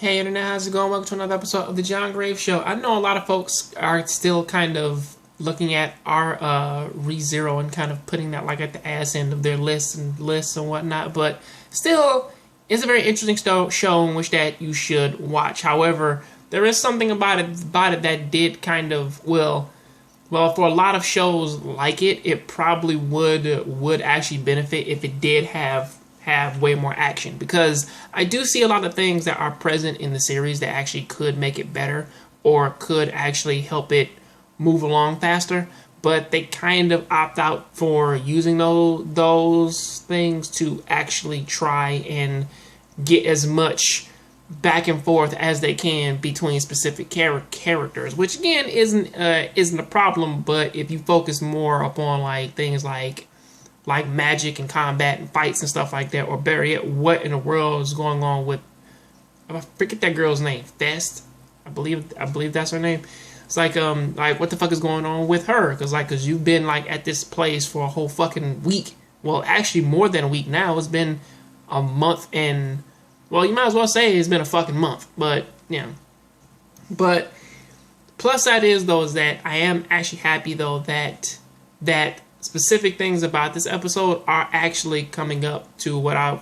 Hey internet, how's it going? Welcome to another episode of the Jongravesshow. I know a lot of folks are still kind of looking at our ReZero and kind of putting that like at the ass end of their lists and whatnot, but still, it's a very interesting show in which that you should watch. However, there is something about it that did kind of well, for a lot of shows like it probably would actually benefit if it did have way more action, because I do see a lot of things that are present in the series that actually could make it better or could actually help it move along faster, but they kind of opt out for using those things to actually try and get as much back and forth as they can between specific characters, which again isn't a problem. But if you focus more upon like things like magic and combat and fights and stuff like that, or better yet, what in the world is going on with, I forget that girl's name, Fest, I believe that's her name. It's like what the fuck is going on with her? Because you've been like at this place for a whole fucking week. Well, actually more than a week now. It's been a month, and well, you might as well say it's been a fucking month. But yeah, but plus side is though is that I am actually happy though that specific things about this episode are actually coming up to what I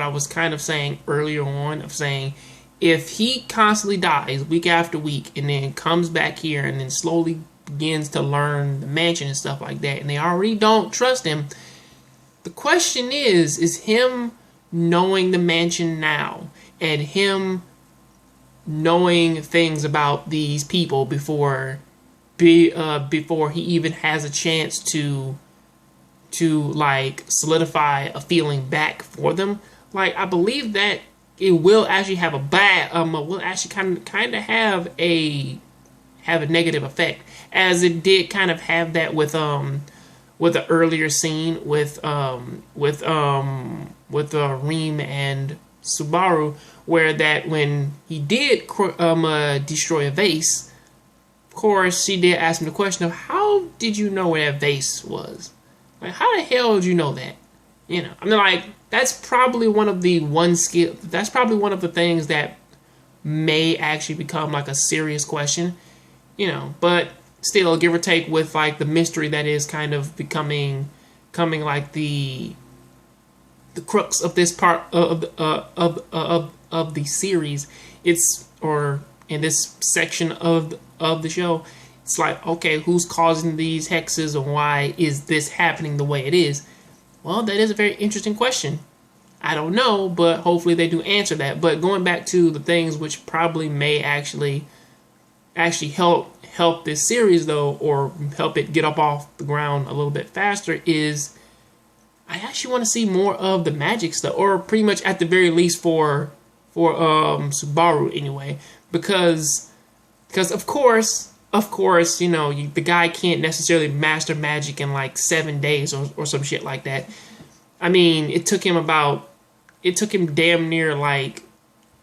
was kind of saying earlier on, of saying if he constantly dies week after week and then comes back here and then slowly begins to learn the mansion and stuff like that, and they already don't trust him, the question is him knowing the mansion now and him knowing things about these people before he even has a chance to like solidify a feeling back for them. Like, I believe that it will actually have will actually kind of have a negative effect, as it did kind of have that with the earlier scene with Reem and Subaru, where that when he did destroy a vase, of course she did ask him the question of, how did you know where that vase was? Like, how the hell did you know that? You know, I mean, like, that's probably one of the things that may actually become like a serious question, you know, but still, give or take, with like the mystery that is kind of coming like the crux of this part of the series. It's, or in this section of the show, it's like, okay, who's causing these hexes, and why is this happening the way it is? Well, that is a very interesting question. I don't know, but hopefully they do answer that. But going back to the things which probably may actually help this series though, or help it get up off the ground a little bit faster, is I actually want to see more of the magic stuff, or pretty much at the very least for Subaru anyway, because of course, you know, the guy can't necessarily master magic in like 7 days or some shit like that. I mean, it took him damn near like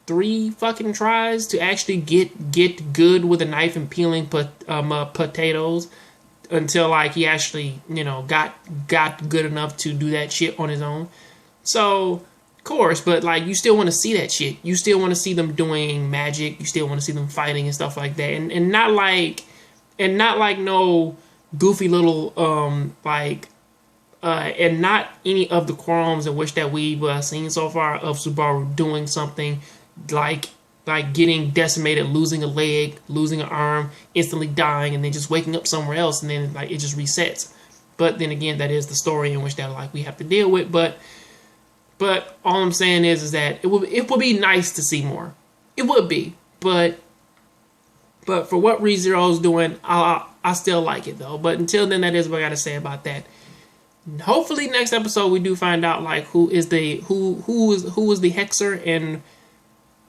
3 fucking tries to actually get good with a knife and peeling potatoes, until like he actually, you know, got good enough to do that shit on his own. So, of course, but like, you still want to see that shit. You still want to see them doing magic. You still want to see them fighting and stuff like that, and not like no goofy little and not any of the qualms in which that we've seen so far of Subaru doing something like getting decimated, losing a leg, losing an arm, instantly dying, and then just waking up somewhere else, and then like it just resets. But then again, that is the story in which that like we have to deal with. But all I'm saying is that it would be nice to see more. It would be, but for what ReZero is doing, I still like it though. But until then, that is what I gotta say about that. Hopefully, next episode we do find out like who is the hexer, and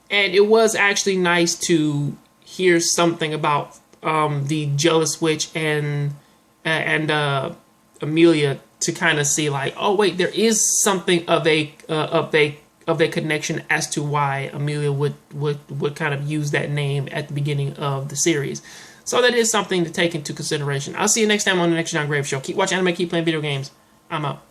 it was actually nice to hear something about the jealous witch and Amelia, to kind of see like, oh wait, there is something of a connection as to why Amelia would kind of use that name at the beginning of the series. So that is something to take into consideration. I'll see you next time on the next Jongravesshow. Keep watching anime, keep playing video games. I'm out.